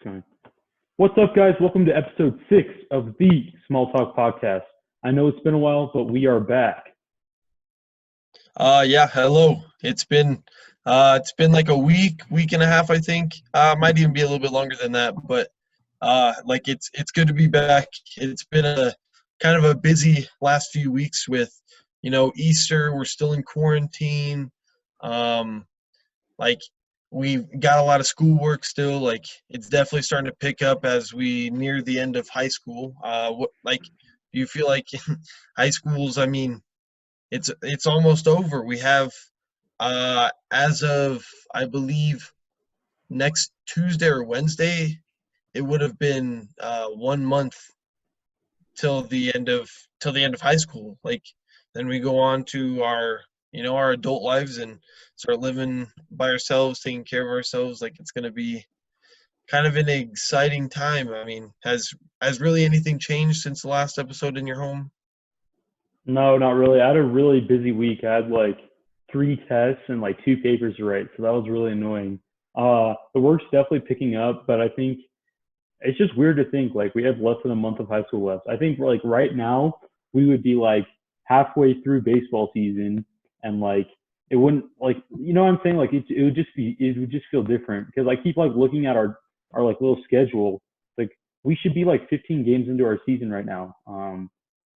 Fine. What's up, guys? Welcome to episode 6 of the Small Talk Podcast. I know it's been a while, but we are back. Yeah, hello. It's been like a week and a half, I think. Might even be a little bit longer than that, but like it's good to be back. It's been a kind of a busy last few weeks with, Easter. We're still in quarantine. Um, like we've got a lot of schoolwork still. Like it's definitely starting to pick up as we near the end of high school. Do you feel like high schools? I mean, it's almost over. We have as of I believe next Tuesday or Wednesday, it would have been 1 month till the end of high school. Like then we go on to our adult lives and start living by ourselves, taking care of ourselves. Like it's gonna be kind of an exciting time. I mean, has really anything changed since the last episode in your home? No, not really. I had a really busy week. I had like 3 tests and like 2 papers to write, so that was really annoying. The work's definitely picking up, but I think it's just weird to think like we have less than a month of high school left. I think like right now we would be like halfway through baseball season, and like it wouldn't like what I'm saying, like it would just feel different because I keep like looking at our like little schedule. Like we should be like 15 games into our season right now, and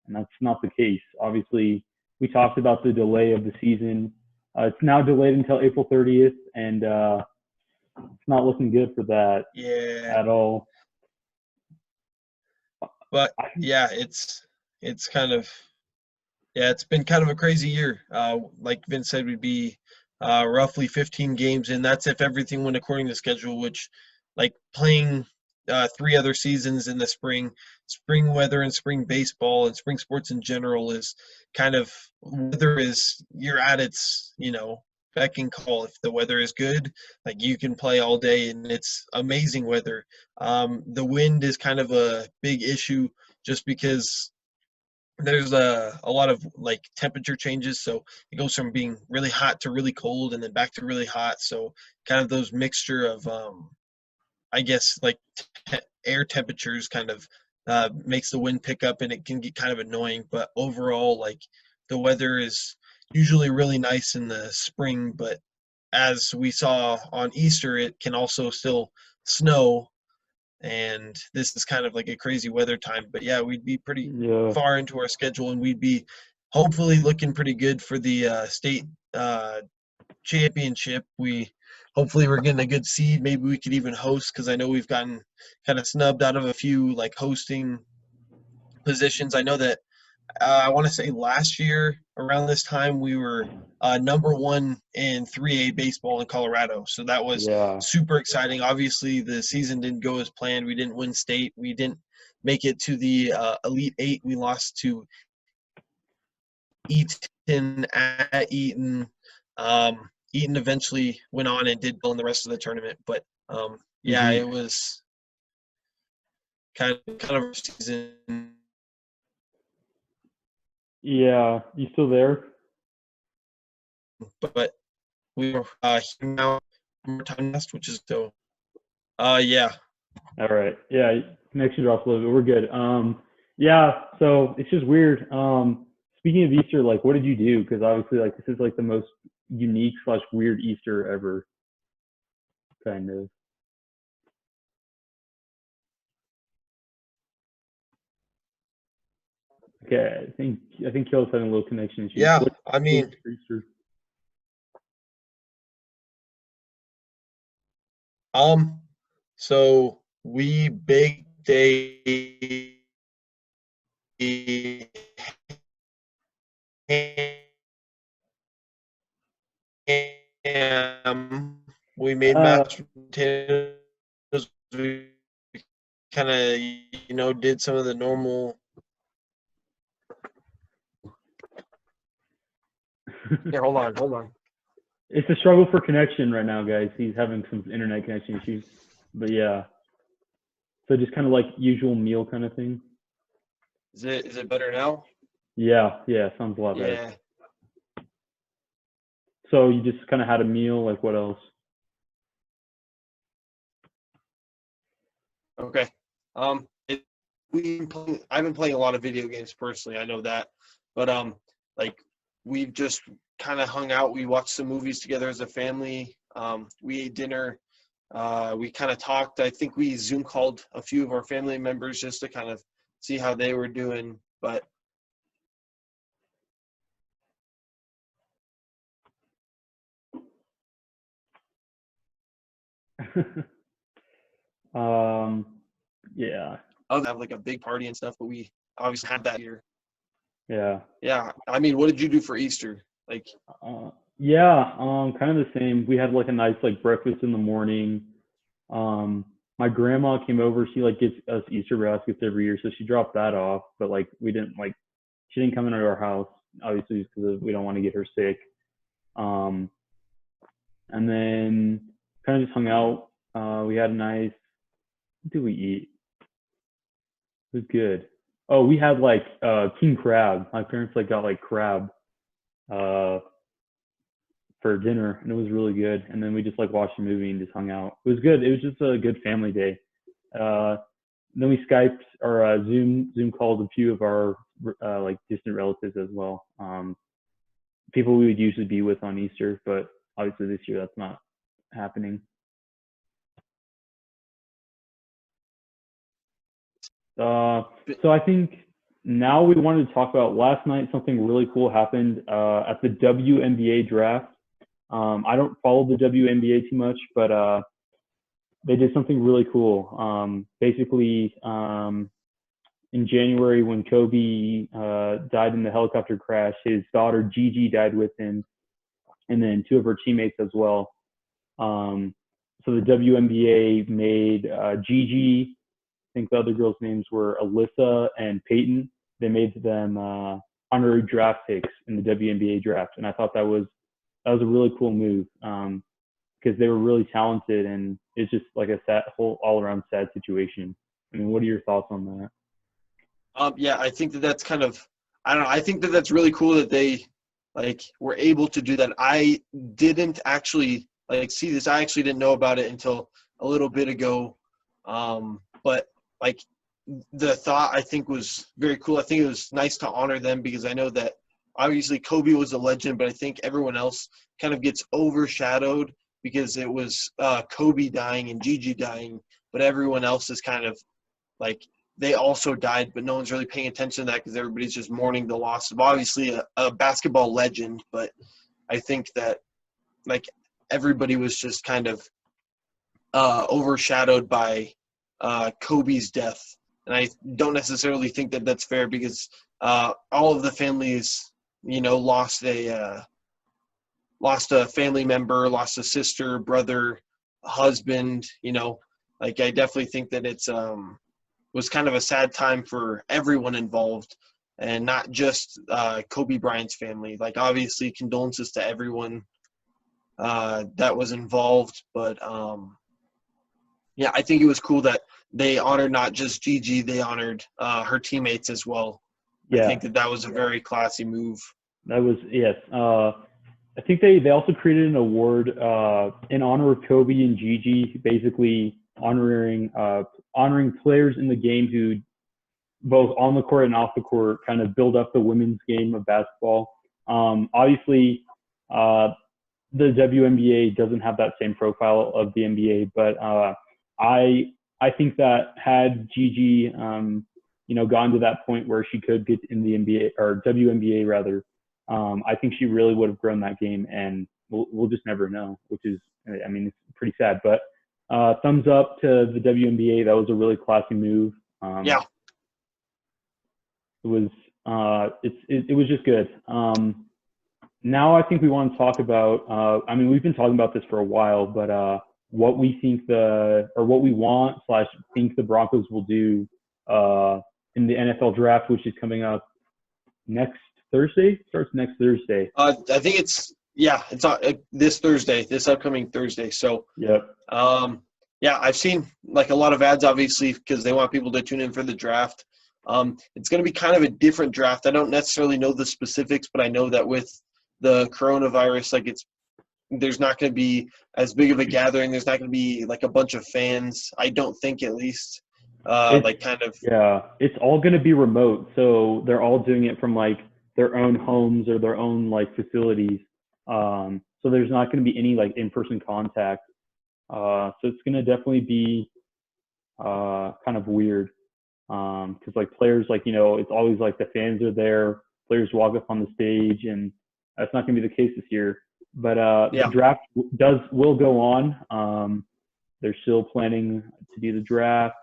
that's not the case. Obviously, we talked about the delay of the season. It's now delayed until April 30th, and it's not looking good for that Yeah, at all. but I, yeah, it's kind of yeah, it's been kind of a crazy year. Like Vince said, we'd be roughly 15 games, and that's if everything went according to schedule. Which, like playing 3 other seasons in the spring weather and spring baseball and spring sports in general is kind of weather is you're at its beck and call. If the weather is good, like you can play all day, and it's amazing weather. The wind is kind of a big issue just because there's a lot of like temperature changes, so it goes from being really hot to really cold and then back to really hot, so kind of those mixture of I guess like air temperatures kind of makes the wind pick up and it can get kind of annoying. But overall, like the weather is usually really nice in the spring, but as we saw on Easter, it can also still snow, and this is kind of like a crazy weather time. But yeah, we'd be pretty yeah, far into our schedule, and we'd be hopefully looking pretty good for the state uh, championship. We're getting a good seed. Maybe we could even host because I know we've gotten kind of snubbed out of a few like hosting positions. I know that I want to say last year around this time we were number one in 3A baseball in Colorado. So that was yeah. super exciting. Obviously, the season didn't go as planned. We didn't win state. We didn't make it to the Elite Eight. We lost to Eaton at Eaton. Eaton eventually went on and did well in the rest of the tournament. But yeah, hmm it was kind of a season. Yeah, you still there? But we were here now more time left, which is so. Yeah. All right. Yeah, connection dropped a little bit. We're good. Yeah. So it's just weird. Speaking of Easter, like, what did you do? Because obviously, like, this is like the most unique slash weird Easter ever, kind of. Okay, I think Kale's having a little connection issues. Yeah. What I did you do mean, for Easter? um, so we baked a ham. We made Uh, mashed potatoes. We kind of, did some of the normal. Here, hold on. it's a struggle for connection right now, guys. He's having some internet connection issues. But yeah, so just kind of like usual meal kind of thing. Is it better now? Yeah, yeah, sounds a lot better. Yeah. So you just kind of had a meal, like what else? Okay. It, I've been playing a lot of video games personally. I know that, but like we've just kind of hung out. We watched some movies together as a family. We ate dinner. We kind of talked. I think we Zoom called a few of our family members just to kind of see how they were doing. But um, yeah, other have like a big party and stuff, but we obviously had that here. yeah. Yeah. I mean, what did you do for Easter? Like, Yeah, kind of the same. We had like a nice like breakfast in the morning. My grandma came over. She like gets us Easter baskets every year, so she dropped that off. But like we didn't like she didn't come into our house obviously because we don't want to get her sick. Um, and then kind of just hung out. We had a nice. What did we eat? It was good. Oh, we had like king crab. My parents like got like crab. Uh, for dinner, and it was really good. And then we just like watched a movie and just hung out. It was good. It was just a good family day. Uh, then we Skyped or Zoom called a few of our like distant relatives as well. People we would usually be with on Easter, but obviously this year that's not happening. So I think now we wanted to talk about last night. Something really cool happened at the WNBA draft. I don't follow the WNBA too much, but they did something really cool. Basically, in January when Kobe died in the helicopter crash, his daughter Gigi died with him, and then two of her teammates as well. Um, so the WNBA made Gigi, I think the other girls' names were Alyssa and Peyton. They made them honorary draft picks in the WNBA draft, and I thought that was a really cool move because they were really talented, and it's just like a sad, whole all around sad situation. I mean, what are your thoughts on that? yeah, I think that that's kind of, I don't know. I think that that's really cool that they like were able to do that. I didn't actually like see this. I actually didn't know about it until a little bit ago. But like the thought I think was very cool. I think it was nice to honor them because I know that obviously Kobe was a legend, but I think everyone else kind of gets overshadowed because it was Kobe dying and Gigi dying, but everyone else is kind of like they also died, but no one's really paying attention to that because everybody's just mourning the loss of obviously a basketball legend. But I think that like everybody was just kind of overshadowed by Kobe's death. And I don't necessarily think that that's fair because all of the families, you know, lost a family member, lost a sister, brother, husband. You know, like I definitely think that it's was kind of a sad time for everyone involved, and not just Kobe Bryant's family. Like obviously, condolences to everyone that was involved, but yeah, I think it was cool that they honored not just Gigi, they honored her teammates as well. I Yeah, think that that was a very classy move. that was yes. I think they also created an award in honor of Kobe and Gigi, basically honoring players in the game who both on the court and off the court kind of build up the women's game of basketball. Obviously, the WNBA doesn't have that same profile of the NBA, but I think that had Gigi gotten to that point where she could get in the NBA or WNBA rather, I think she really would have grown that game, and we'll just never know. Which is, I mean, it's pretty sad, but thumbs up to the WNBA. That was a really classy move. Yeah. It was it was just good. Now I think we want to talk about. I mean, we've been talking about this for a while, but what we think what we want / think the Broncos will do in the NFL draft, which is coming up next Thursday. Starts next Thursday. I think it's this Thursday, this upcoming Thursday. So Yep. Yeah, I've seen like a lot of ads, obviously, because they want people to tune in for the draft. It's going to be kind of a different draft. I don't necessarily know the specifics, but I know that with the coronavirus, like it's there's not going to be as big of a gathering. There's not going to be like a bunch of fans. I don't think, at least. Like kind of. Yeah, it's all going to be remote. So they're all doing it from like their own homes or their own like facilities. So there's not going to be any like in-person contact. So it's going to definitely be kind of weird. Because like players, like, it's always like the fans are there, players walk up on the stage, and that's not going to be the case this year. But the Yeah. draft will go on. They're still planning to do the draft.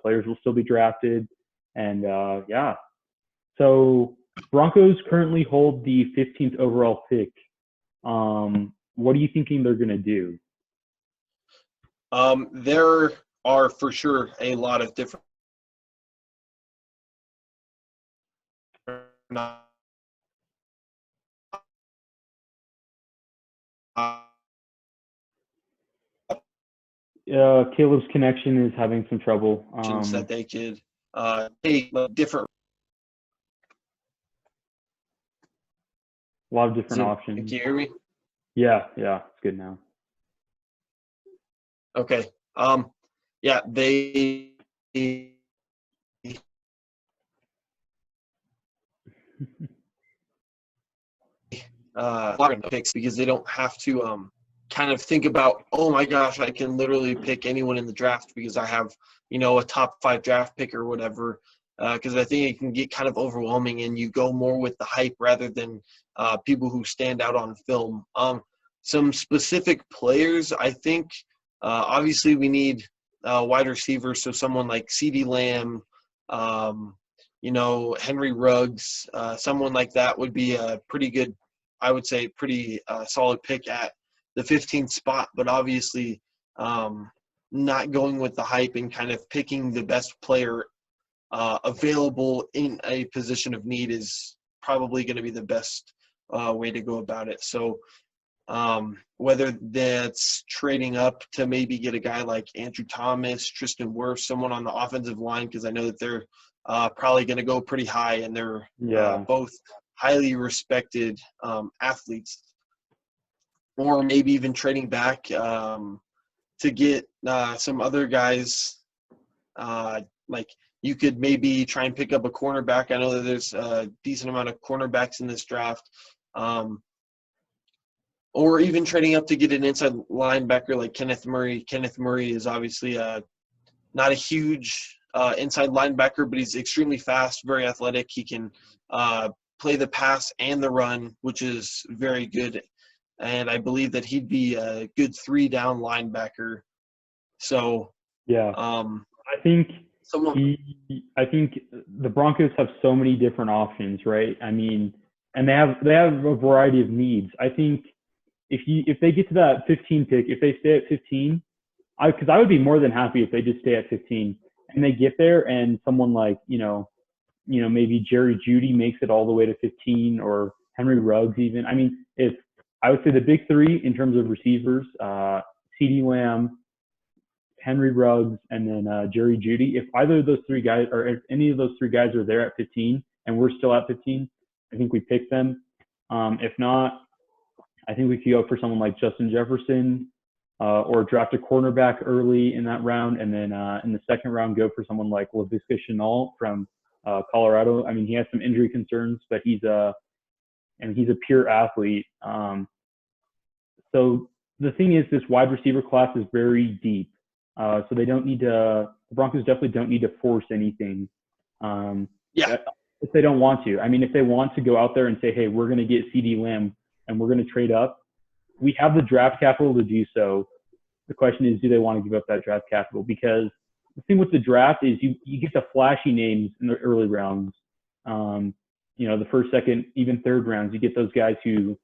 Players will still be drafted, and yeah. So Broncos currently hold the 15th overall pick. What are you thinking they're going to do? There are for sure a lot of different. Caleb's connection is having some trouble. That they could take different. A lot of different Can options. you hear me? Yeah, it's good now. Okay. Yeah, they picks because they don't have to kind of think about, oh my gosh, I can literally pick anyone in the draft because I have, a top 5 draft pick or whatever. Because I think it can get kind of overwhelming, and you go more with the hype rather than people who stand out on film. Some specific players, I think, obviously we need wide receivers, so someone like CeeDee Lamb, Henry Ruggs, someone like that would be a pretty good, I would say, pretty solid pick at the 15th spot. But obviously, not going with the hype and kind of picking the best player available in a position of need is probably going to be the best way to go about it. So whether that's trading up to maybe get a guy like Andrew Thomas, Tristan Wirfs, someone on the offensive line, because I know that they're probably going to go pretty high, and they're both highly respected athletes. Or maybe even trading back to get some other guys. Like you could maybe try and pick up a cornerback. I know that there's a decent amount of cornerbacks in this draft. Or even trading up to get an inside linebacker like Kenneth Murray. Kenneth Murray is obviously not a huge inside linebacker, but he's extremely fast, very athletic. He can play the pass and the run, which is very good. And I believe that he'd be a good 3-down linebacker. So yeah, I think the Broncos have so many different options, right? I mean, and they have a variety of needs. I think if they get to that 15 pick, if they stay at 15, because I would be more than happy if they just stay at 15 and they get there and someone like maybe Jerry Jeudy makes it all the way to 15, or Henry Ruggs even. I mean, if I would say the big 3 in terms of receivers, CeeDee Lamb, Henry Ruggs, and then Jerry Jeudy. If either of those 3 guys, or if any of those 3 guys are there at 15 and we're still at 15, I think we pick them. If not, I think we could go for someone like Justin Jefferson, or draft a cornerback early in that round, and then in the second round go for someone like Laviska Shenault from Colorado. I mean, he has some injury concerns, but he's a pure athlete. So the thing is, this wide receiver class is very deep. So they don't need to. The Broncos definitely don't need to force anything. If they don't want to. I mean, if they want to go out there and say, hey, we're going to get CeeDee Lamb and we're going to trade up, we have the draft capital to do so. The question is, do they want to give up that draft capital? Because the thing with the draft is you get the flashy names in the early rounds. The first, second, even third rounds, you get those guys who,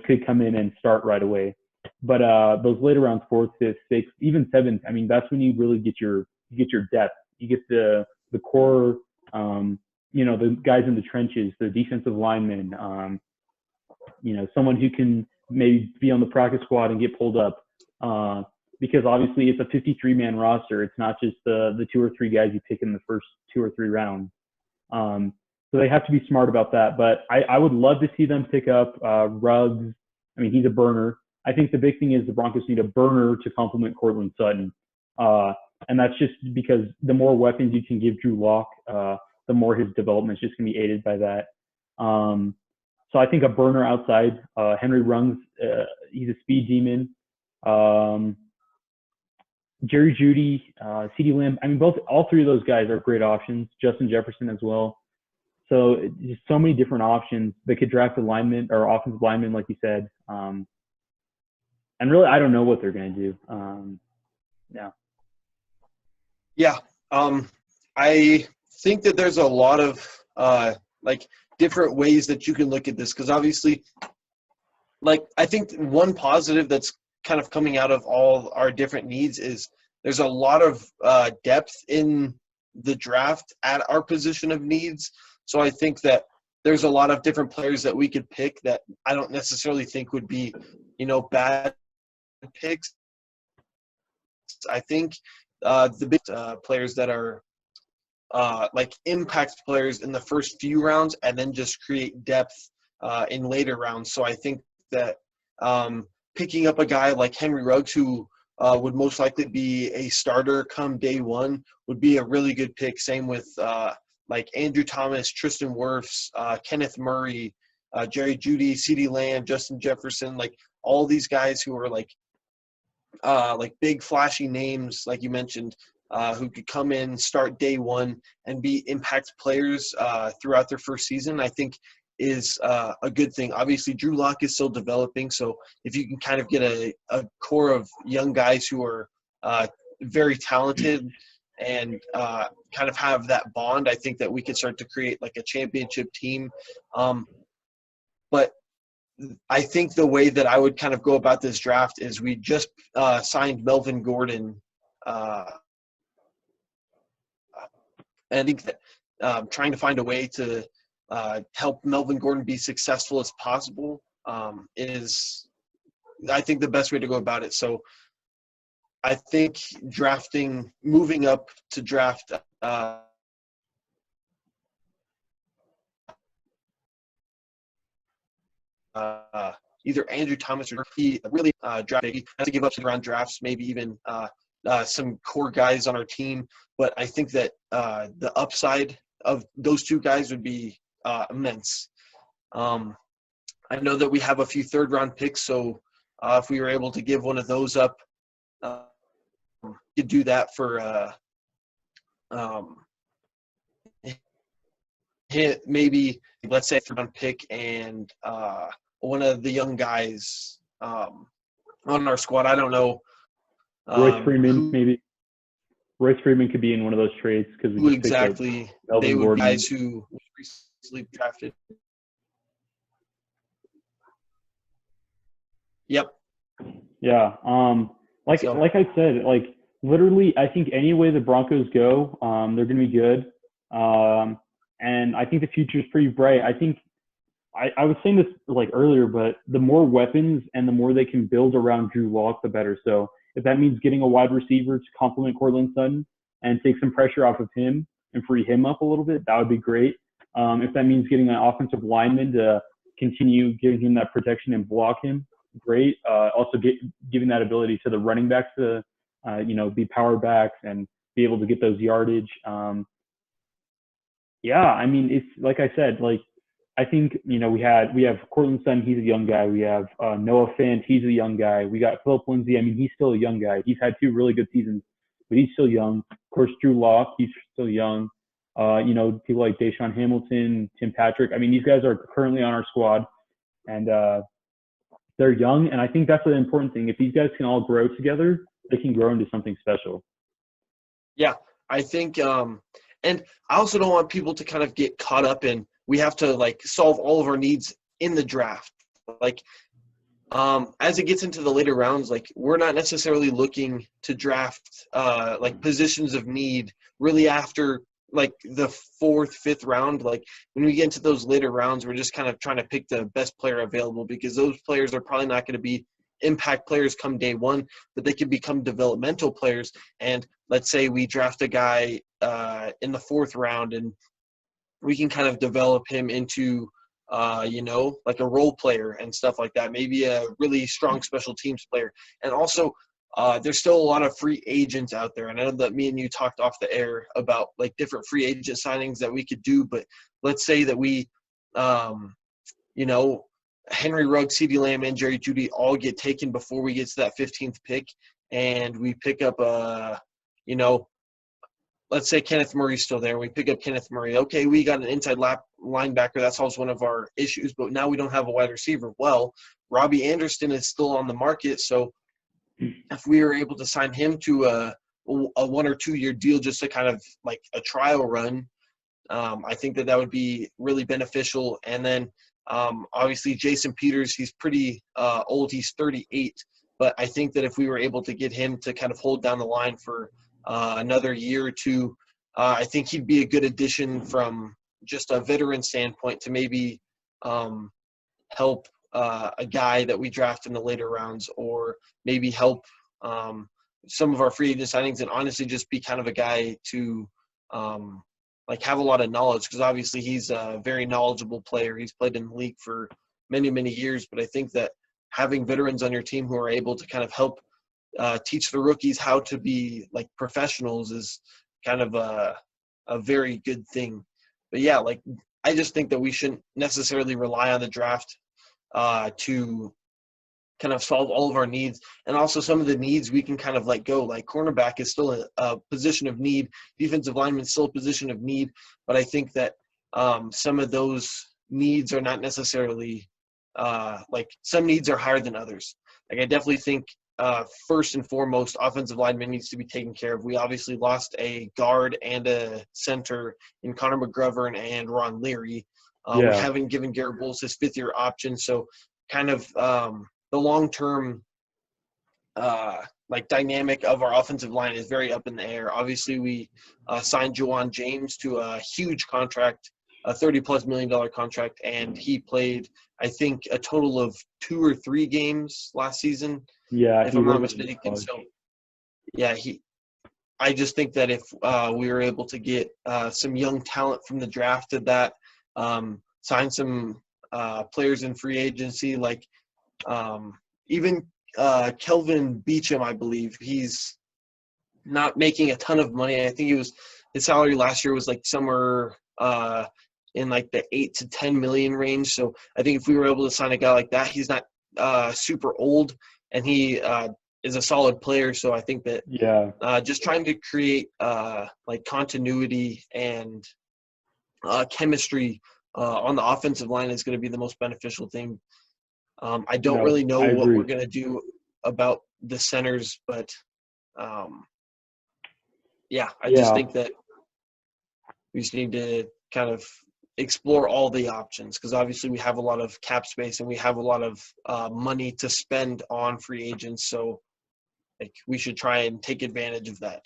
could come in and start right away. But those later rounds, 4th, 5th, 6th, even 7th, I mean, that's when you really get your depth. You get the core, the guys in the trenches, the defensive linemen, someone who can maybe be on the practice squad and get pulled up. Because obviously it's a 53-man roster. It's not just the 2 or 3 guys you pick in the first 2 or 3 rounds. So they have to be smart about that. But I would love to see them pick up Ruggs. I mean, he's a burner. I think the big thing is the Broncos need a burner to complement Cortland Sutton. And that's just because the more weapons you can give Drew Lock, the more his development is just going to be aided by that. So I think a burner outside. Henry Ruggs, he's a speed demon. Jerry Jeudy, CeeDee Lamb. I mean, all three of those guys are great options. Justin Jefferson as well. So just so many different options. They could draft a lineman or offensive lineman, like you said. And really, I don't know what they're going to do. Yeah. Yeah. I think that there's a lot of like different ways that you can look at this, because obviously, like, I think one positive that's kind of coming out of all our different needs is there's a lot of depth in the draft at our position of needs. So I think that there's a lot of different players that we could pick that I don't necessarily think would be, bad picks. I think the big players that are like impact players in the first few rounds and then just create depth in later rounds. So I think that picking up a guy like Henry Ruggs, who would most likely be a starter come day one, would be a really good pick. Same with like Andrew Thomas, Tristan Wirfs, Kenneth Murray, Jerry Jeudy, CeeDee Lamb, Justin Jefferson, like all these guys who are like big flashy names, like you mentioned, who could come in, start day one, and be impact players throughout their first season, I think is a good thing. Obviously, Drew Lock is still developing, so if you can kind of get a core of young guys who are very talented and kind of have that bond, I think that we could start to create like a championship team. But I think the way that I would kind of go about this draft is we just signed Melvin Gordon. And I think that trying to find a way to help Melvin Gordon be successful as possible is, I think, the best way to go about it. So I think moving up to draft either Andrew Thomas or he really draft. He has to give up some round drafts, maybe even some core guys on our team. But I think that the upside of those two guys would be immense. I know that we have a few third-round picks, so if we were able to give one of those up, could do that for maybe, let's say, a third-round pick and one of the young guys on our squad. I don't know. Royce Freeman, maybe. Royce Freeman could be in one of those trades because we just exactly they would Gordon. Be guys who recently drafted. Yep. Yeah. Like I said, like literally, I think any way the Broncos go, they're going to be good. And I think the future is pretty bright. I think I was saying this like earlier, but the more weapons and the more they can build around Drew Lock, the better. So if that means getting a wide receiver to complement Cortland Sutton and take some pressure off of him and free him up a little bit, that would be great. If that means getting an offensive lineman to continue giving him that protection and block him, great. Also giving that ability to the running backs to, be power backs and be able to get those yardage. Yeah, I mean, it's like I said, like I think, we have Cortland Sutton, he's a young guy. We have Noah Fant, he's a young guy. We got Philip Lindsay. I mean, he's still a young guy. He's had 2 really good seasons, but he's still young. Of course, Drew Lock, he's still young. People like Deshaun Hamilton, Tim Patrick. I mean, these guys are currently on our squad, and they're young. And I think that's the important thing. If these guys can all grow together, they can grow into something special. Yeah, I think, and I also don't want people to kind of get caught up in, we have to like solve all of our needs in the draft. Like, as it gets into the later rounds, like we're not necessarily looking to draft like positions of need really after like the 4th, 5th round. Like when we get into those later rounds, we're just kind of trying to pick the best player available, because those players are probably not going to be impact players come day one, but they can become developmental players. And let's say we draft a guy in the 4th round, and we can kind of develop him into like a role player and stuff like that. Maybe a really strong special teams player. And also, there's still a lot of free agents out there. And I know that me and you talked off the air about like different free agent signings that we could do. But let's say that we, Henry Ruggs, CeeDee Lamb, and Jerry Jeudy all get taken before we get to that 15th pick, and we pick up let's say Kenneth Murray's still there. We pick up Kenneth Murray. Okay, we got an inside linebacker. That solves one of our issues, but now we don't have a wide receiver. Well, Robbie Anderson is still on the market, so if we were able to sign him to a 1 or 2 year deal just to kind of like a trial run, I think that would be really beneficial. And then obviously Jason Peters, he's pretty old. He's 38, but I think that if we were able to get him to kind of hold down the line for another year or two, I think he'd be a good addition from just a veteran standpoint to maybe help a guy that we draft in the later rounds, or maybe help some of our free agent signings, and honestly just be kind of a guy to have a lot of knowledge, because obviously he's a very knowledgeable player. He's played in the league for many, many years, but I think that having veterans on your team who are able to kind of help teach the rookies how to be like professionals is kind of a very good thing. But yeah, I just think that we shouldn't necessarily rely on the draft to kind of solve all of our needs. And also some of the needs we can kind of let go. Like cornerback is still a position of need. Defensive lineman is still a position of need. But I think that some of those needs are not necessarily some needs are higher than others. Like I definitely think first and foremost, offensive lineman needs to be taken care of. We obviously lost a guard and a center in Connor McGovern and Ron Leary. We haven't given Garrett Bowles his 5th-year option. So kind of the long-term dynamic of our offensive line is very up in the air. Obviously, we signed Juwan James to a huge contract, a $30+ million contract, and he played, I think, a total of 2 or 3 games last season. Yeah, if I'm not mistaken. So, yeah, I just think that if we were able to get some young talent from the draft of that, sign some players in free agency, even Kelvin Beachum, I believe. He's not making a ton of money. I think his salary last year was somewhere in the 8 to 10 million range. So I think if we were able to sign a guy like that, he's not super old, and he is a solid player. So I think that just trying to create continuity and chemistry on the offensive line is going to be the most beneficial thing. I don't really know what we're going to do about the centers, but I just think that we just need to kind of explore all the options, because obviously we have a lot of cap space and we have a lot of money to spend on free agents. So we should try and take advantage of that.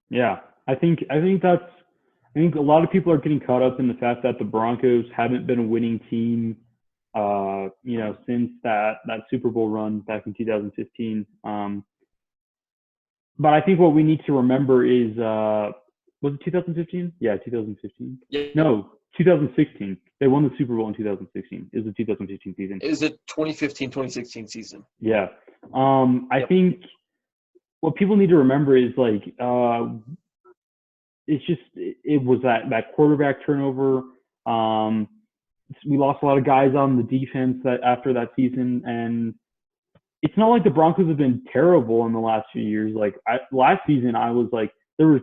Yeah, I think a lot of people are getting caught up in the fact that the Broncos haven't been a winning team, since that Super Bowl run back in 2015. But I think what we need to remember is, was it 2015? Yeah, 2015. Yeah. No, 2016. They won the Super Bowl in 2016. It was the 2015 season. It was the 2015-2016 season. Yeah. I think what people need to remember is it was that quarterback turnover. We lost a lot of guys on the defense after that season, and it's not like the Broncos have been terrible in the last few years. Last season, I was there were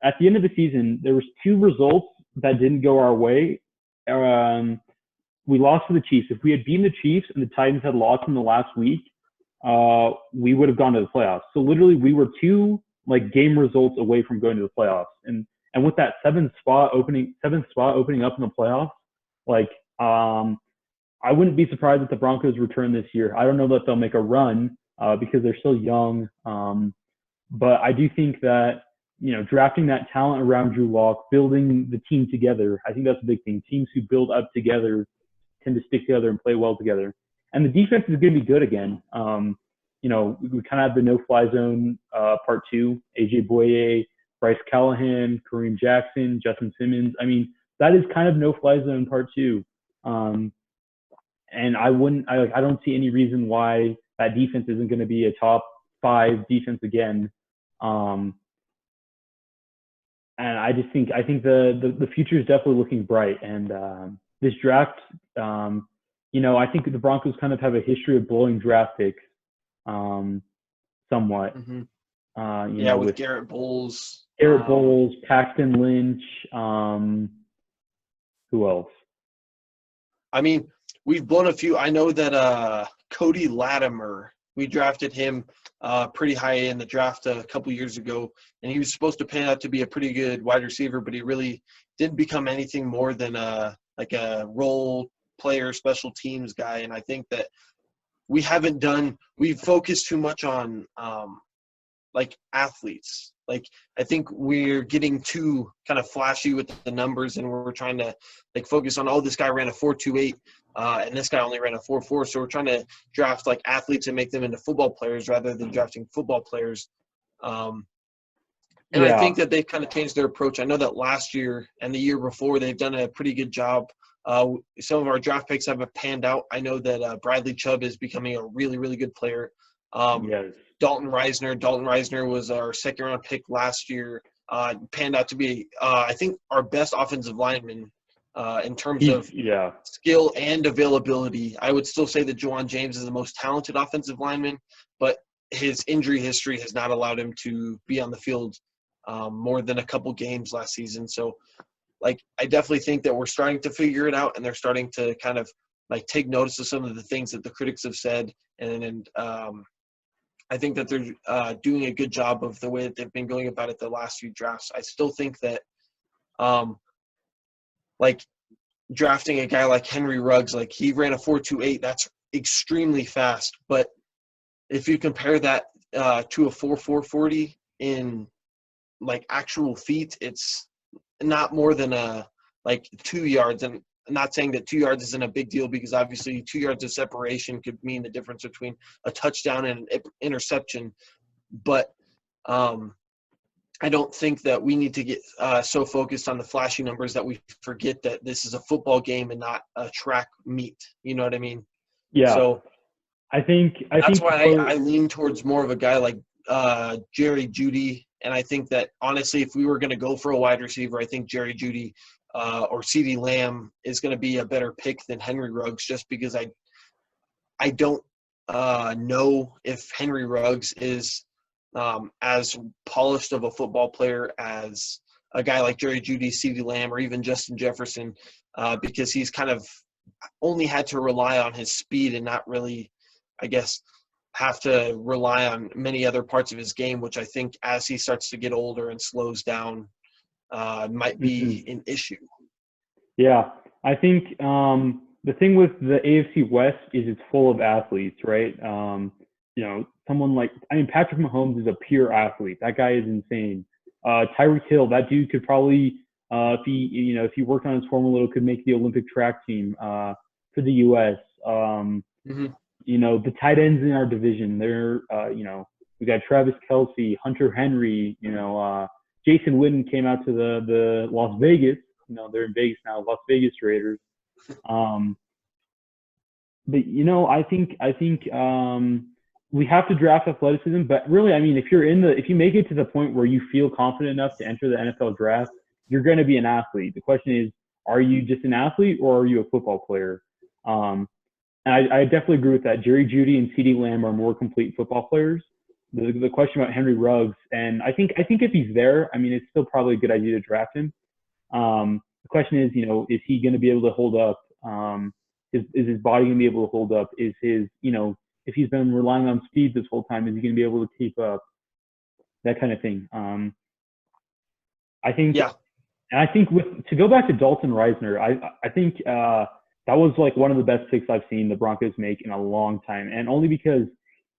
at the end of the season, there was 2 results that didn't go our way. We lost to the Chiefs. If we had beaten the Chiefs and the Titans had lost in the last week, we would have gone to the playoffs. So literally, we were 2 game results away from going to the playoffs. And with that 7th spot opening up in the playoffs, I wouldn't be surprised if the Broncos return this year. I don't know that they'll make a run because they're still young. But I do think that, drafting that talent around Drew Lock, building the team together, I think that's a big thing. Teams who build up together tend to stick together and play well together. And the defense is going to be good again. We kind of have the no-fly zone part 2, AJ Boye, Bryce Callahan, Kareem Jackson, Justin Simmons. I mean, that is kind of no-fly zone part two. And I don't see any reason why that defense isn't going to be a top 5 defense again. And I think the future is definitely looking bright. And this draft, I think the Broncos kind of have a history of blowing draft picks, somewhat. Mm-hmm. With with Garrett Bowles. Paxton Lynch. Who else? I mean, we've blown a few. I know that Cody Latimer, we drafted him pretty high in the draft a couple years ago, and he was supposed to pan out to be a pretty good wide receiver, but he really didn't become anything more than a role player, special teams guy. And I think that we've focused too much on athletes. Like, I think we're getting too kind of flashy with the numbers, and we're trying to focus on, this guy ran a 4.28 and this guy only ran a 4.4. So we're trying to draft athletes and make them into football players rather than drafting football players. I think that they've kind of changed their approach. I know that last year and the year before they've done a pretty good job. Some of our draft picks haven't panned out. I know that Bradley Chubb is becoming a really, really good player. Yes. Dalton Reisner was our second-round pick last year. Panned out to be, I think, our best offensive lineman in terms of skill and availability. I would still say that Juwan James is the most talented offensive lineman, but his injury history has not allowed him to be on the field more than a couple games last season. So, I definitely think that we're starting to figure it out, and they're starting to kind of take notice of some of the things that the critics have said, and I think that they're doing a good job of the way that they've been going about it the last few drafts. I still think that, drafting a guy like Henry Ruggs, he ran a 4.28. That's extremely fast. But if you compare that to a 4.40 in actual feet, it's not more than 2 yards. And I'm not saying that 2 yards isn't a big deal, because obviously 2 yards of separation could mean the difference between a touchdown and an interception. But I don't think that we need to get so focused on the flashy numbers that we forget that this is a football game and not a track meet. You know what I mean? Yeah. So I think that's why I lean towards more of a guy like Jerry Jeudy. And I think that, honestly, if we were going to go for a wide receiver, I think Jerry Jeudy or CeeDee Lamb is going to be a better pick than Henry Ruggs, just because I don't know if Henry Ruggs is as polished of a football player as a guy like Jerry Jeudy, CeeDee Lamb, or even Justin Jefferson, because he's kind of only had to rely on his speed and not really, I guess, have to rely on many other parts of his game, which I think as he starts to get older and slows down might be an issue. Yeah, I think the thing with the AFC West is it's full of athletes, right? Someone Patrick Mahomes is a pure athlete. That guy is insane. Tyreek Hill, that dude could probably, if he worked on his form a little, could make the Olympic track team for the U.S. The tight ends in our division, they're, we got Travis Kelce, Hunter Henry, Jason Witten came out to the Las Vegas. They're in Vegas now, Las Vegas Raiders. But I think we have to draft athleticism. But really, I mean, if you make it to the point where you feel confident enough to enter the NFL draft, you're going to be an athlete. The question is, are you just an athlete or are you a football player? And I definitely agree with that. Jerry Jeudy and CeeDee Lamb are more complete football players. The question about Henry Ruggs, and I think if he's there, I mean, it's still probably a good idea to draft him. The question is, is he going to be able to hold up? Is his body going to be able to hold up? Is his, if he's been relying on speed this whole time, is he going to be able to keep up? That kind of thing. I think, and I think to go back to Dalton Reisner, I think that was one of the best picks I've seen the Broncos make in a long time, and only because,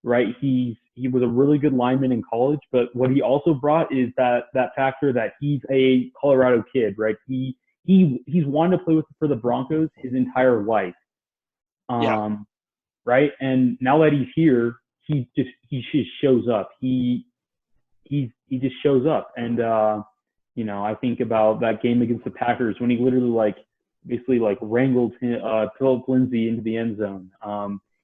right, he was a really good lineman in college, but what he also brought is that factor that he's a Colorado kid, right? He's wanted to play for the Broncos his entire life. Right. And now that he's here, he just shows up. He just shows up. And I think about that game against the Packers when he literally basically wrangled Philip Lindsay into the end zone.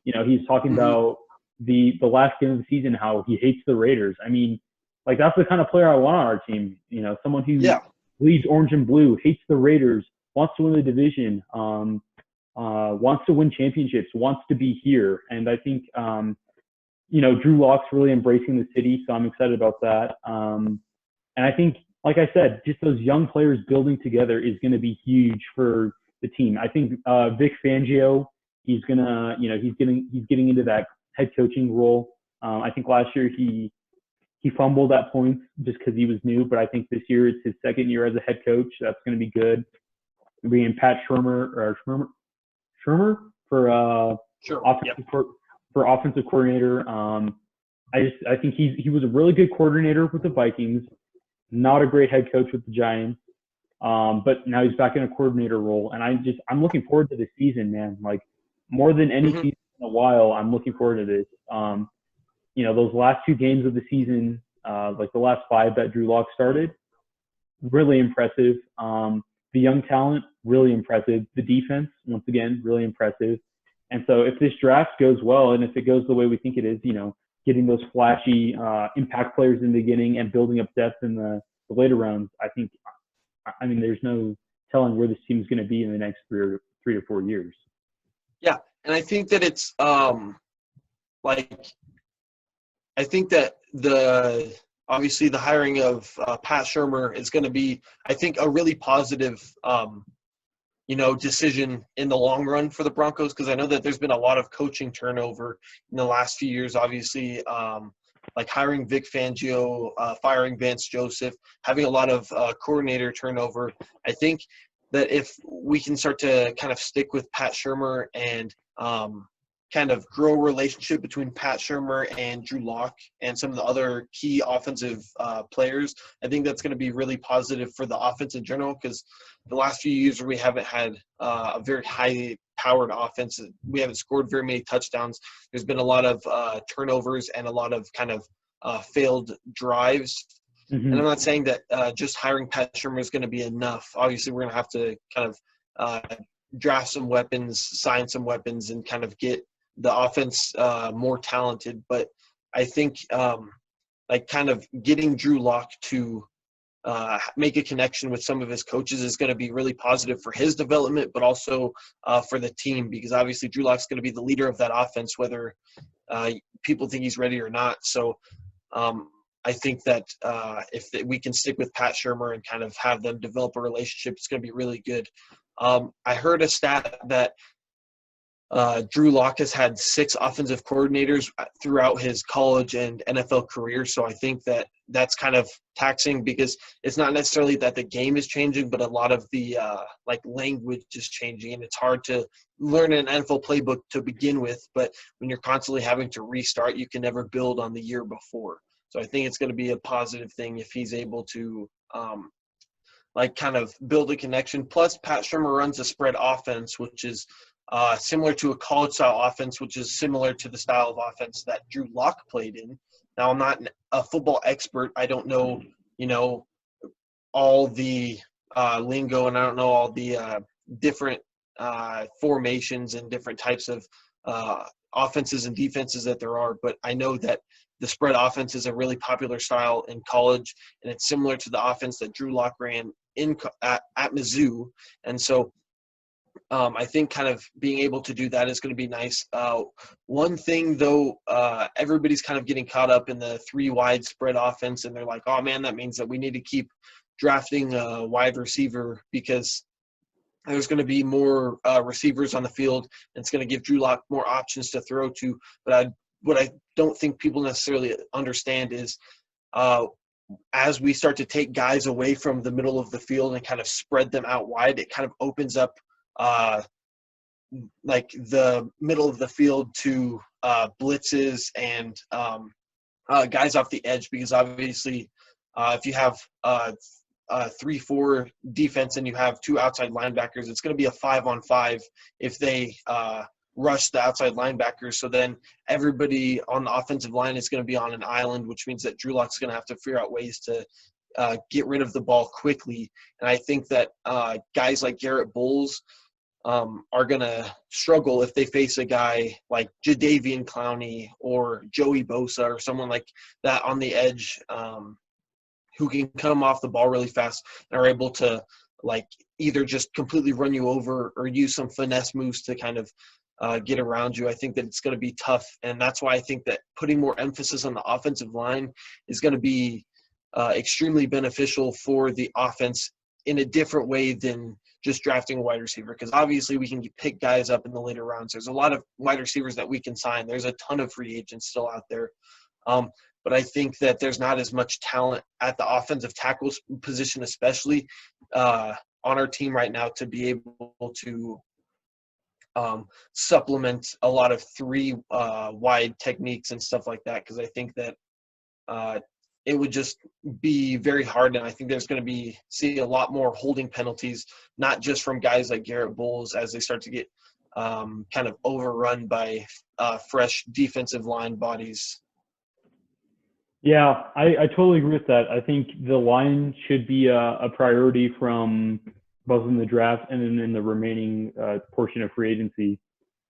He's talking Mhm. about the last game of the season, how he hates the Raiders. I mean, that's the kind of player I want on our team. Someone who Yeah. bleeds orange and blue, hates the Raiders, wants to win the division, wants to win championships, wants to be here. And I think, Drew Lock's really embracing the city, so I'm excited about that. And I think, like I said, just those young players building together is going to be huge for the team. I think Vic Fangio, he's gonna, he's getting into that head coaching role. I think last year he fumbled at points just because he was new, but I think this year it's his second year as a head coach. That's going to be good. Bringing Pat Shurmur for Sure. offensive for offensive coordinator. I think he was a really good coordinator with the Vikings. Not a great head coach with the Giants, but now he's back in a coordinator role, and I'm looking forward to this season, man. Like more than any Mhm. season in a while, I'm looking forward to this. Those last 2 games of the season, like the last 5 that Drew Lock started, really impressive. The young talent, really impressive. The defense, once again, really impressive. And so if this draft goes well, and if it goes the way we think it is, getting those flashy impact players in the beginning and building up depth in the later rounds, I mean, there's no telling where this team's going to be in the next 3 to 4 years. Yeah, and I think that it's I think that obviously the hiring of Pat Shurmur is going to be, I think, a really positive decision in the long run for the Broncos, because I know that there's been a lot of coaching turnover in the last few years. Obviously, like hiring Vic Fangio, firing Vance Joseph, having a lot of coordinator turnover. I think that if we can start to kind of stick with Pat Shurmur and kind of grow a relationship between Pat Shurmur and Drew Lock and some of the other key offensive players, I think that's going to be really positive for the offense in general, because the last few years we haven't had a very high-powered offense. We haven't scored very many touchdowns. There's been a lot of turnovers and a lot of kind of failed drives. Mm-hmm. And I'm not saying that just hiring Pat Shurmur is going to be enough. Obviously, we're going to have to kind of draft some weapons, sign some weapons, and kind of get the offense more talented. But I think kind of getting Drew Lock to make a connection with some of his coaches is going to be really positive for his development, but also for the team, because obviously Drew Lock's going to be the leader of that offense, whether people think he's ready or not. So I think that if we can stick with Pat Shurmur and kind of have them develop a relationship, it's going to be really good. I heard a stat that Drew Lock has had 6 offensive coordinators throughout his college and NFL career. So I think that that's kind of taxing, because it's not necessarily that the game is changing, but a lot of the language is changing, and it's hard to learn an NFL playbook to begin with. But when you're constantly having to restart, you can never build on the year before. So I think it's going to be a positive thing if he's able to kind of build a connection. Plus, Pat Shurmur runs a spread offense, which is similar to a college-style offense, which is similar to the style of offense that Drew Lock played in. Now, I'm not a football expert. I don't know, all the lingo, and I don't know all the different formations and different types of offenses and defenses that there are. But I know that the spread offense is a really popular style in college, and it's similar to the offense that Drew Lock ran at Mizzou. And so I think kind of being able to do that is going to be nice. One thing, though, everybody's kind of getting caught up in the 3 wide spread offense, and they're like, oh, man, that means that we need to keep drafting a wide receiver, because there's going to be more receivers on the field, and it's going to give Drew Lock more options to throw to. But what I don't think people necessarily understand is as we start to take guys away from the middle of the field and kind of spread them out wide, it kind of opens up the middle of the field to blitzes and guys off the edge, because obviously if you have 3-4 defense and you have 2 outside linebackers, it's going to be a 5-on-5 if they rush the outside linebackers. So then everybody on the offensive line is going to be on an island, which means that Drew Lock's going to have to figure out ways to get rid of the ball quickly. And I think that guys like Garrett Bowles are going to struggle if they face a guy like Jadeveon Clowney or Joey Bosa or someone like that on the edge who can come off the ball really fast and are able to like either just completely run you over or use some finesse moves to kind of get around you. I think that it's going to be tough, and that's why I think that putting more emphasis on the offensive line is going to be extremely beneficial for the offense in a different way than just drafting a wide receiver, because obviously we can pick guys up in the later rounds. There's a lot of wide receivers that we can sign. There's a ton of free agents still out there. But I think that there's not as much talent at the offensive tackle position, especially on our team right now, to be able to supplement a lot of three wide techniques and stuff like that, because I think that it would just be very hard, and I think there's going to see a lot more holding penalties, not just from guys like Garrett Bowles as they start to get kind of overrun by fresh defensive line bodies. Yeah, I totally agree with that. I think the line should be a priority from both in the draft and then in the remaining portion of free agency.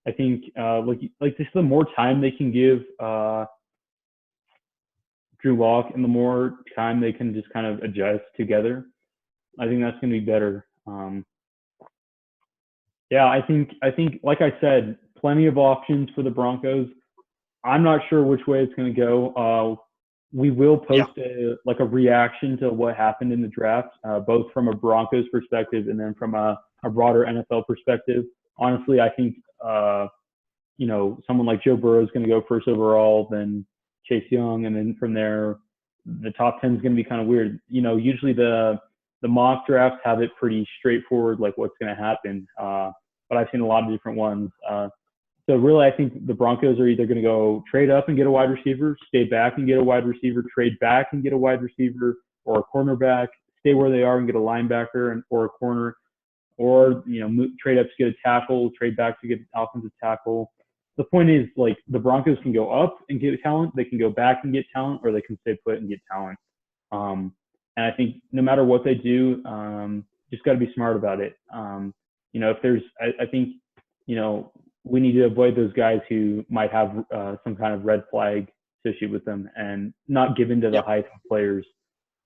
I think like just the more time they can give Drew Lock and the more time they can just kind of adjust together, I think that's going to be better. Yeah, I think like I said, plenty of options for the Broncos. I'm not sure which way it's going to go. We will post a reaction to what happened in the draft, both from a Broncos perspective and then from a broader NFL perspective. Honestly, I think someone like Joe Burrow is going to go first overall, then Chase Young, and then from there, the top 10 is going to be kind of weird. Usually the mock drafts have it pretty straightforward, like what's going to happen. But I've seen a lot of different ones. So really, I think the Broncos are either going to go trade up and get a wide receiver, stay back and get a wide receiver, trade back and get a wide receiver or a cornerback, stay where they are and get a linebacker or a corner, or trade up to get a tackle, trade back to get an offensive tackle. The point is, like, the Broncos can go up and get talent, they can go back and get talent, or they can stay put and get talent. And I think no matter what they do, just got to be smart about it. If there's, I think, we need to avoid those guys who might have some kind of red flag associated with them and not give in to the hype of players.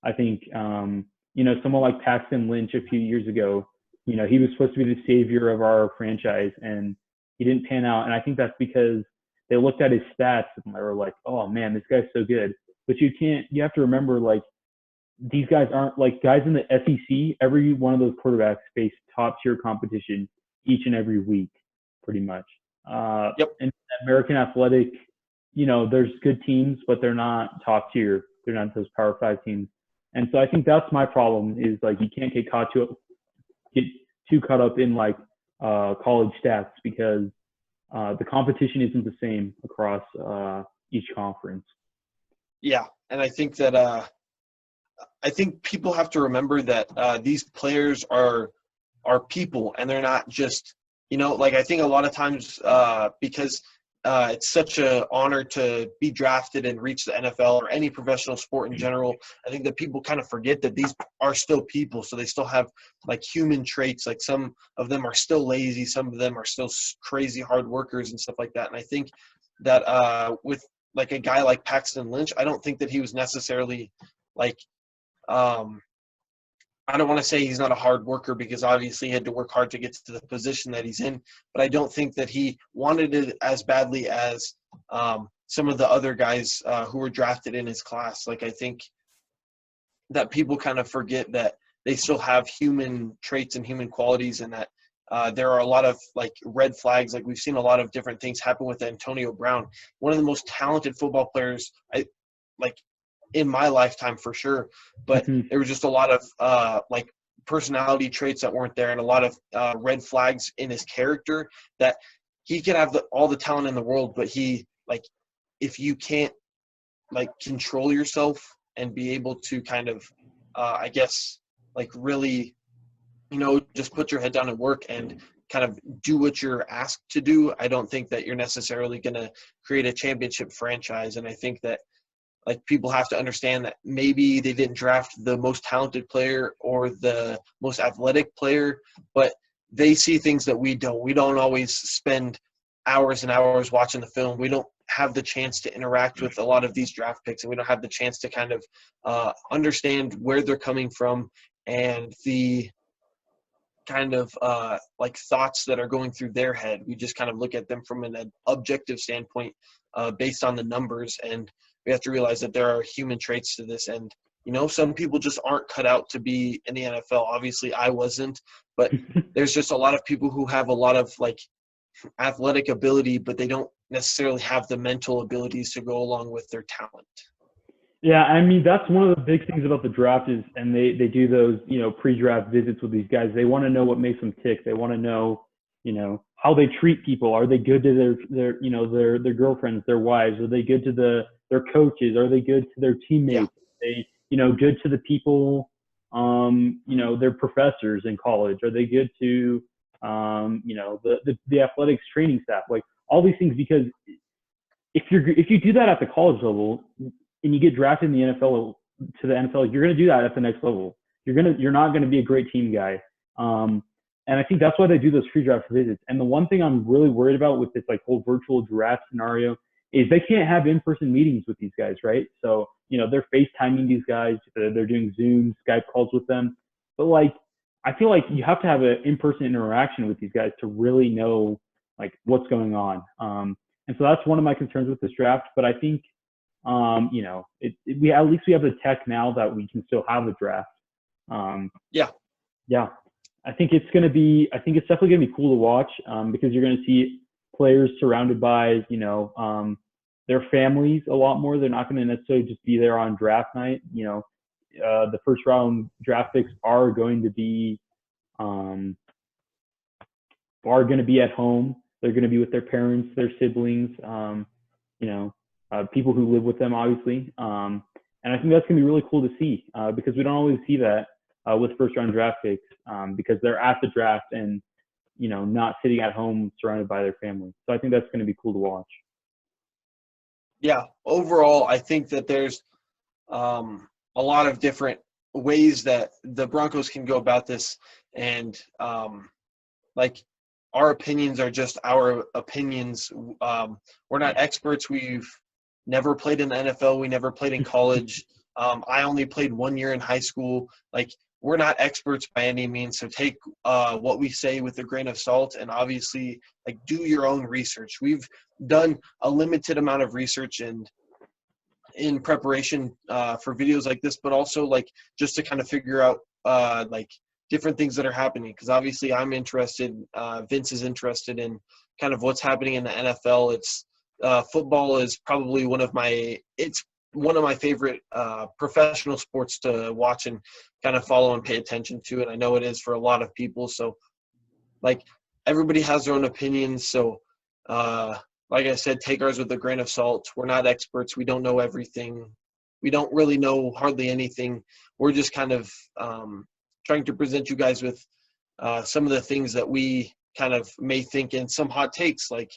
I think, someone like Paxton Lynch a few years ago, he was supposed to be the savior of our franchise, and he didn't pan out. And I think that's because they looked at his stats and they were like, oh man, this guy's so good. But you have to remember, like, these guys aren't like guys in the SEC. Every one of those quarterbacks face top tier competition each and every week, pretty much. And American Athletic, there's good teams, but they're not top tier. They're not those Power 5 teams. And so I think that's my problem is, like, you can't get too caught up in like college stats, because the competition isn't the same across each conference. Yeah, and I think that I think people have to remember that these players are people, and they're not just I think a lot of times because it's such an honor to be drafted and reach the NFL or any professional sport in general. I think that people kind of forget that these are still people. So they still have like human traits. Like some of them are still lazy. Some of them are still crazy hard workers and stuff like that. And I think that with like a guy like Paxton Lynch, I don't think that he was necessarily like I don't want to say he's not a hard worker, because obviously he had to work hard to get to the position that he's in, but I don't think that he wanted it as badly as some of the other guys who were drafted in his class. Like, I think that people kind of forget that they still have human traits and human qualities, and that there are a lot of like red flags. Like, we've seen a lot of different things happen with Antonio Brown, one of the most talented football players in my lifetime for sure, but there was just a lot of like personality traits that weren't there, and a lot of red flags in his character that he could have all the talent in the world, but he, like, if you can't like control yourself and be able to kind of I guess like really just put your head down and work and kind of do what you're asked to do, I don't think that you're necessarily going to create a championship franchise. And I think that like people have to understand that maybe they didn't draft the most talented player or the most athletic player, but they see things that we don't. We don't always spend hours and hours watching the film. We don't have the chance to interact with a lot of these draft picks, and we don't have the chance to kind of understand where they're coming from and the kind of like thoughts that are going through their head. We just kind of look at them from an objective standpoint based on the numbers, and we have to realize that there are human traits to this. And some people just aren't cut out to be in the NFL. Obviously I wasn't, but there's just a lot of people who have a lot of like athletic ability, but they don't necessarily have the mental abilities to go along with their talent. Yeah, I mean, that's one of the big things about the draft is, and they do those, pre-draft visits with these guys. They want to know what makes them tick. They want to know, how they treat people. Are they good to their girlfriends, their wives? Are they good to their coaches? Are they good to their teammates? Yeah. Are they, good to the people, their professors in college? Are they good to, the athletics training staff? Like all these things, because if you do that at the college level and you get drafted in the NFL to the NFL, you're going to do that at the next level. You're not going to be a great team guy. And I think that's why they do those pre-draft visits. And the one thing I'm really worried about with this like whole virtual draft scenario is they can't have in-person meetings with these guys, right? So, they're FaceTiming these guys, they're doing Zoom, Skype calls with them. But like, I feel like you have to have an in-person interaction with these guys to really know like what's going on. And so that's one of my concerns with this draft. But I think, we at least we have the tech now that we can still have a draft. Yeah. I think it's definitely going to be cool to watch because you're going to see players surrounded by, their families a lot more. They're not going to necessarily just be there on draft night. The first round draft picks are going to be at home. They're going to be with their parents, their siblings, people who live with them, obviously. And I think that's going to be really cool to see because we don't always see that with first round draft picks because they're at the draft and, not sitting at home surrounded by their family. So I think that's going to be cool to watch. Yeah. Overall, I think that there's a lot of different ways that the Broncos can go about this. And like our opinions are just our opinions. We're not experts. We've never played in the NFL. We never played in college. I only played 1 year in high school. Like, we're not experts by any means. So take what we say with a grain of salt and obviously like do your own research. We've done a limited amount of research and in preparation for videos like this, but also like just to kind of figure out like different things that are happening. Because obviously I'm interested, Vince is interested in kind of what's happening in the NFL. It's football is probably one of my favorite professional sports to watch and kind of follow and pay attention to. And I know it is for a lot of people. So like everybody has their own opinions. So like I said, take ours with a grain of salt. We're not experts. We don't know everything. We don't really know hardly anything. We're just kind of trying to present you guys with some of the things that we kind of may think and some hot takes. Like,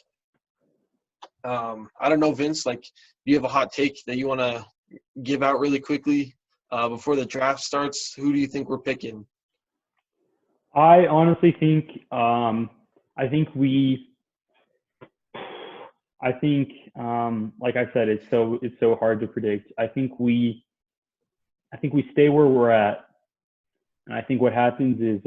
I don't know, Vince, like, do you have a hot take that you want to give out really quickly before the draft starts? Who do you think we're picking? I honestly think, like I said, it's so hard to predict. I think we stay where we're at. And I think what happens is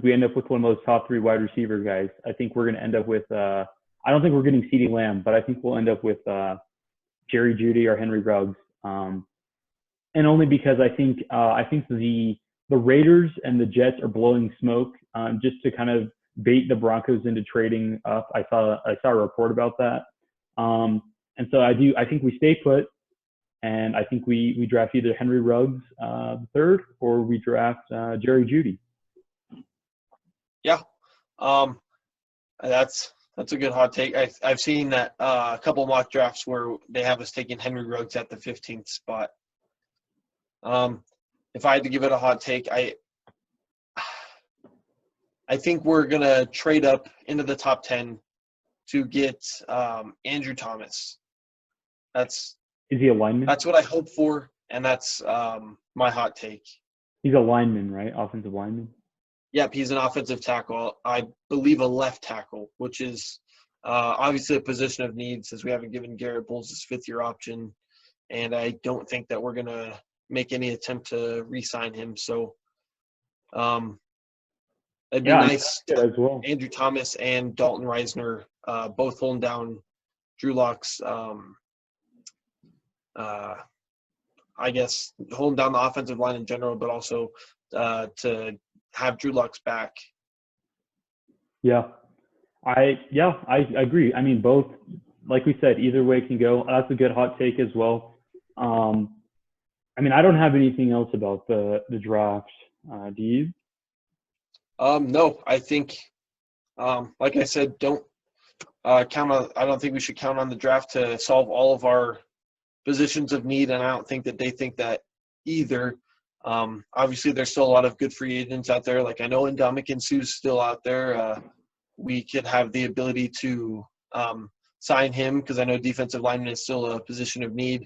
we end up with one of those top 3 wide receiver guys. I think we're going to end up with, I don't think we're getting CeeDee Lamb, but I think we'll end up with Jerry Jeudy or Henry Ruggs. And only because I think the Raiders and the Jets are blowing smoke just to kind of bait the Broncos into trading up. I saw a report about that. And so I think we stay put. And I think we draft either Henry Ruggs the third or we draft Jerry Jeudy. Yeah, that's a good hot take. I've seen that a couple mock drafts where they have us taking Henry Ruggs at the 15th spot. If I had to give it a hot take, I think we're gonna trade up into the top 10 to get Andrew Thomas. Is he a lineman? That's what I hope for, and that's my hot take. He's a lineman, right? Offensive lineman. Yep, he's an offensive tackle. I believe a left tackle, which is obviously a position of need since we haven't given Garrett Bowles his fifth-year option, and I don't think that we're going to make any attempt to re-sign him. So it'd be nice. As well. Andrew Thomas and Dalton Reisner both holding down Drew Lock's, I guess, holding down the offensive line in general, but also to have Drew Lock's back. Yeah. I agree. I mean, both, like we said, either way can go. That's a good hot take as well. I mean, I don't have anything else about the draft. Do you? No, I think, like I said, don't count on. I don't think we should count on the draft to solve all of our positions of need, and I don't think that they think that either. Obviously, there's still a lot of good free agents out there. Like I know Ndamukong Suh's still out there. We could have the ability to sign him because I know defensive lineman is still a position of need.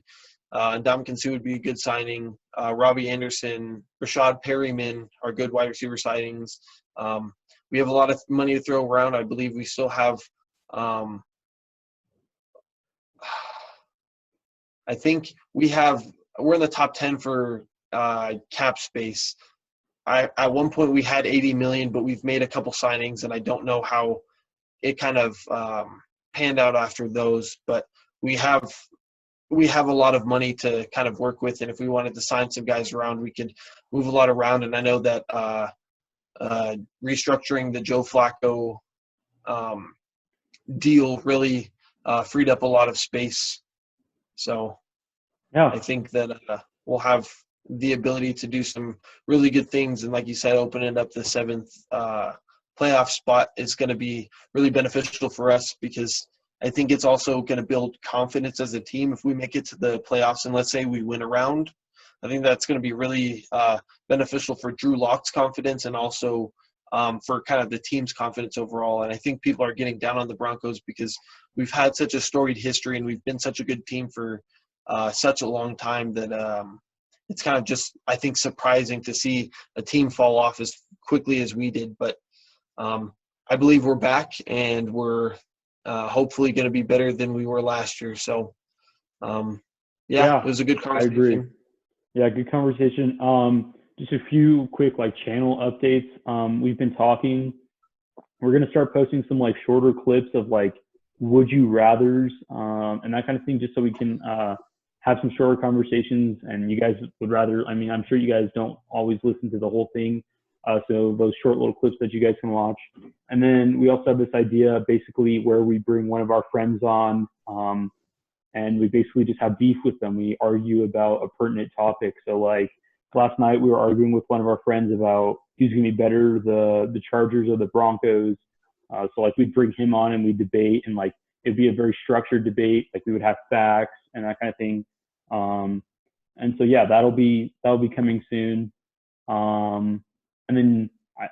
Ndamukong Suh would be a good signing. Robbie Anderson, Rashad Perryman are good wide receiver signings. We have a lot of money to throw around. I believe we still have I think we're in the top 10 for cap space. At one point we had 80 million, but we've made a couple signings, and I don't know how it kind of panned out after those. But we have a lot of money to kind of work with, and if we wanted to sign some guys around, we could move a lot around. And I know that restructuring the Joe Flacco deal really freed up a lot of space. So yeah, I think that we'll have the ability to do some really good things. And like you said, opening up the seventh playoff spot is going to be really beneficial for us because I think it's also going to build confidence as a team. If we make it to the playoffs and let's say we win a round, I think that's going to be really beneficial for Drew Lock's confidence and also for kind of the team's confidence overall. And I think people are getting down on the Broncos because we've had such a storied history and we've been such a good team for such a long time that it's kind of just, I think, surprising to see a team fall off as quickly as we did. But I believe we're back and we're hopefully going to be better than we were last year. So, it was a good conversation. I agree. Yeah, good conversation. Just a few quick channel updates. We've been talking. We're going to start posting some shorter clips of would you rathers and that kind of thing, just so we can have some shorter conversations. And you guys would rather, I mean, I'm sure you guys don't always listen to the whole thing. So those short little clips that you guys can watch. And then we also have this idea basically where we bring one of our friends on and we basically just have beef with them. We argue about a pertinent topic. So last night we were arguing with one of our friends about who's going to be better, the Chargers or the Broncos. So we'd bring him on and we'd debate, and it'd be a very structured debate. We would have facts and that kind of thing. And so that'll be coming soon. And then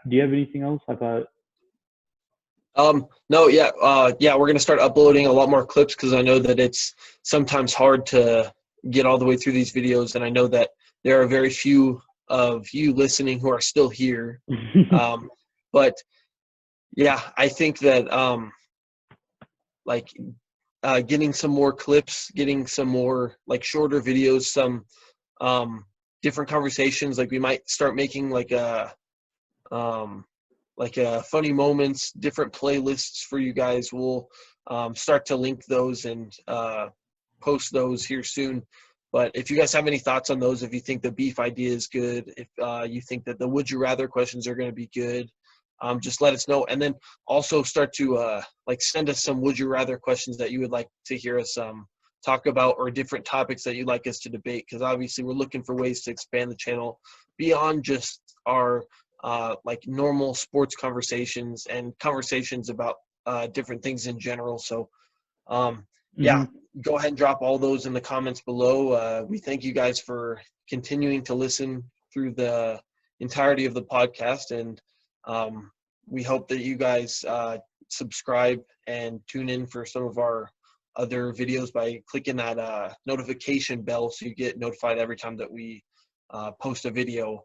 do you have anything else? I thought. No, we're going to start uploading a lot more clips because I know that it's sometimes hard to get all the way through these videos, and I know that there are very few of you listening who are still here. But I think that getting some more clips, getting some more shorter videos, some different conversations. We might start making funny moments, different playlists for you guys. We'll start to link those and post those here soon. But if you guys have any thoughts on those, if you think the beef idea is good, if you think that the would you rather questions are going to be good, just let us know. And then also start to send us some would you rather questions that you would like to hear us talk about, or different topics that you'd like us to debate, because obviously we're looking for ways to expand the channel beyond just our normal sports conversations and conversations about different things in general. So go ahead and drop all those in the comments below. We thank you guys for continuing to listen through the entirety of the podcast, and we hope that you guys subscribe and tune in for some of our other videos by clicking that notification bell so you get notified every time that we post a video.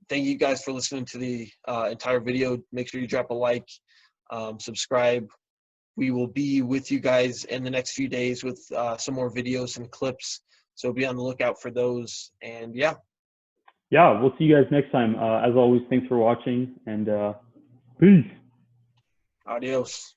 Thank you guys for listening to the entire video. Make sure you drop a like, subscribe. We will be with you guys in the next few days with some more videos and clips. So be on the lookout for those. And yeah. Yeah, we'll see you guys next time. As always, thanks for watching, and peace. Adios.